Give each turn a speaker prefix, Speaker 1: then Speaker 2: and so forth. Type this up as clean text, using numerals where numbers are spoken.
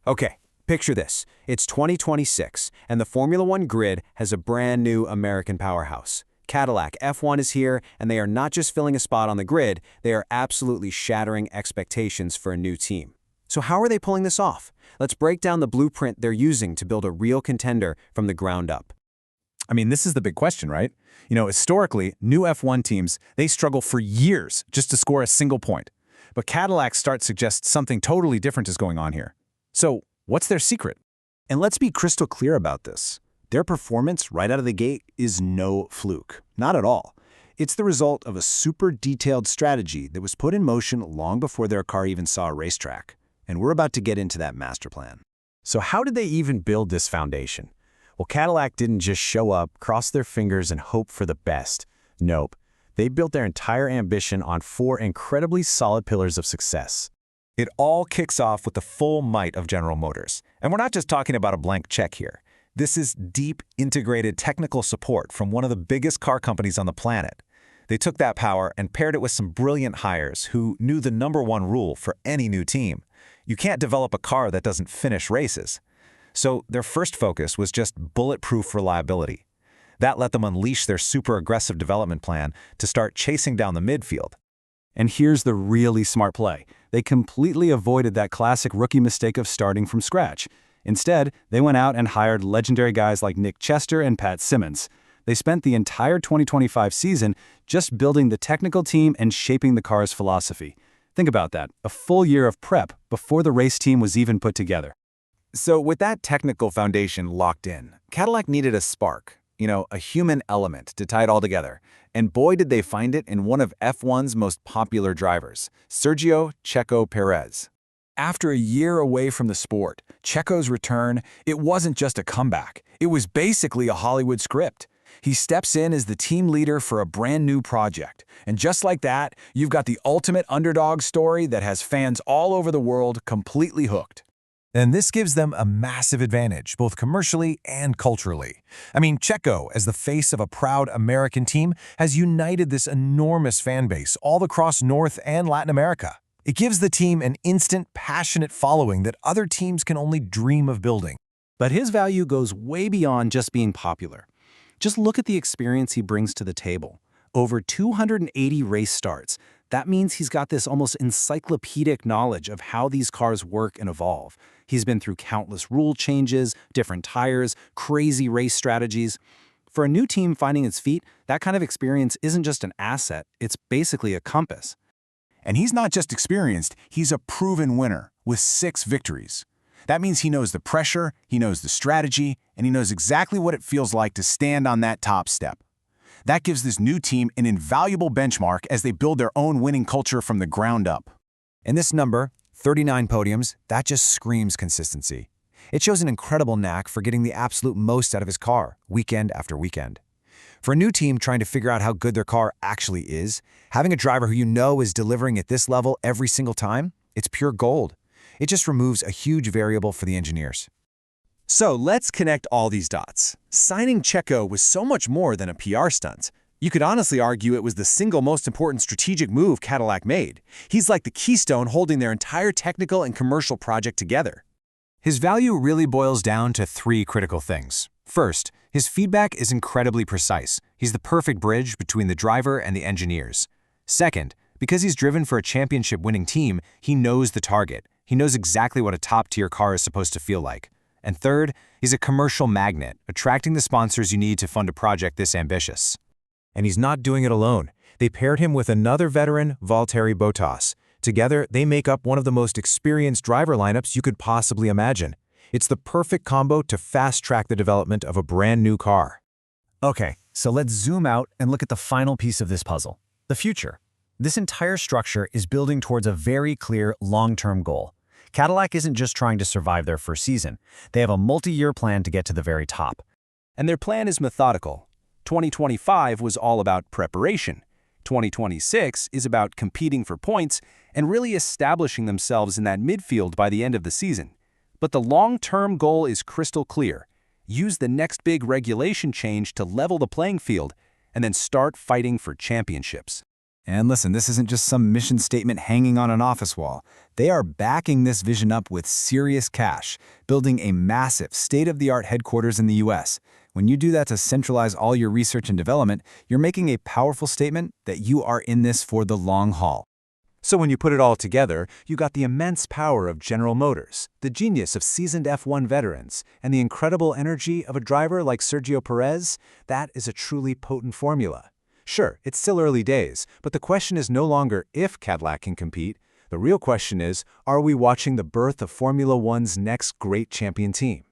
Speaker 1: Okay, picture this. It's 2026, and the Formula One grid has a brand new American powerhouse. Cadillac F1 is here, and they are not just filling a spot on the grid, they are absolutely shattering expectations for a new team. So how are they pulling this off? Let's break down the blueprint they're using to build a real contender from the ground up.
Speaker 2: I mean, this is the big question, right? Historically, new F1 teams, they struggle for years just to score a single point. But Cadillac's start suggests something totally different is going on here. So, what's their secret?
Speaker 3: And let's be crystal clear about this. Their performance right out of the gate is no fluke. Not at all. It's the result of a super detailed strategy that was put in motion long before their car even saw a racetrack. And we're about to get into that master plan.
Speaker 4: So how did they even build this foundation? Well, Cadillac didn't just show up, cross their fingers, and hope for the best. Nope. They built their entire ambition on 4 incredibly solid pillars of success.
Speaker 2: It all kicks off with the full might of General Motors. And we're not just talking about a blank check here. This is deep, integrated technical support from one of the biggest car companies on the planet. They took that power and paired it with some brilliant hires who knew the #1 rule for any new team. You can't develop a car that doesn't finish races. So their first focus was just bulletproof reliability. That let them unleash their super aggressive development plan to start chasing down the midfield.
Speaker 4: And here's the really smart play. They completely avoided that classic rookie mistake of starting from scratch. Instead, they went out and hired legendary guys like Nick Chester and Pat Simmons. They spent the entire 2025 season just building the technical team and shaping the car's philosophy. Think about that, a full year of prep before the race team was even put together.
Speaker 2: So with that technical foundation locked in, Cadillac needed a spark, a human element to tie it all together. And boy, did they find it in one of F1's most popular drivers, Sergio Checo Perez. After a year away from the sport, Checo's return, it wasn't just a comeback. It was basically a Hollywood script. He steps in as the team leader for a brand new project. And just like that, you've got the ultimate underdog story that has fans all over the world completely hooked. And this gives them a massive advantage, both commercially and culturally. I mean, Checo, as the face of a proud American team, has united this enormous fan base all across North and Latin America. It gives the team an instant, passionate following that other teams can only dream of building.
Speaker 4: But his value goes way beyond just being popular. Just look at the experience he brings to the table. Over 280 race starts. That means he's got this almost encyclopedic knowledge of how these cars work and evolve. He's been through countless rule changes, different tires, crazy race strategies. For a new team finding its feet, that kind of experience isn't just an asset, it's basically a compass.
Speaker 3: And he's not just experienced, he's a proven winner with 6 victories. That means he knows the pressure, he knows the strategy, and he knows exactly what it feels like to stand on that top step. That gives this new team an invaluable benchmark as they build their own winning culture from the ground up.
Speaker 2: And this number, 39 podiums, that just screams consistency. It shows an incredible knack for getting the absolute most out of his car, weekend after weekend. For a new team trying to figure out how good their car actually is, having a driver who you know is delivering at this level every single time, it's pure gold. It just removes a huge variable for the engineers. So let's connect all these dots. Signing Checo was so much more than a PR stunt. You could honestly argue it was the single most important strategic move Cadillac made. He's like the keystone holding their entire technical and commercial project together. His value really boils down to 3 critical things. First, his feedback is incredibly precise. He's the perfect bridge between the driver and the engineers. Second, because he's driven for a championship-winning team, he knows the target. He knows exactly what a top-tier car is supposed to feel like. And third, he's a commercial magnet, attracting the sponsors you need to fund a project this ambitious. And he's not doing it alone. They paired him with another veteran, Valtteri Bottas. Together, they make up one of the most experienced driver lineups you could possibly imagine. It's the perfect combo to fast-track the development of a brand new car.
Speaker 5: Okay, so let's zoom out and look at the final piece of this puzzle, the future. This entire structure is building towards a very clear long-term goal. Cadillac isn't just trying to survive their first season. They have a multi-year plan to get to the very top.
Speaker 1: And their plan is methodical. 2025 was all about preparation. 2026 is about competing for points and really establishing themselves in that midfield by the end of the season. But the long-term goal is crystal clear. Use the next big regulation change to level the playing field and then start fighting for championships.
Speaker 2: And listen, this isn't just some mission statement hanging on an office wall. They are backing this vision up with serious cash, building a massive, state-of-the-art headquarters in the US. When you do that to centralize all your research and development, you're making a powerful statement that you are in this for the long haul.
Speaker 1: So when you put it all together, you got the immense power of General Motors, the genius of seasoned F1 veterans, and the incredible energy of a driver like Sergio Perez. That is a truly potent formula. Sure, it's still early days, but the question is no longer if Cadillac can compete. The real question is, are we watching the birth of Formula One's next great champion team?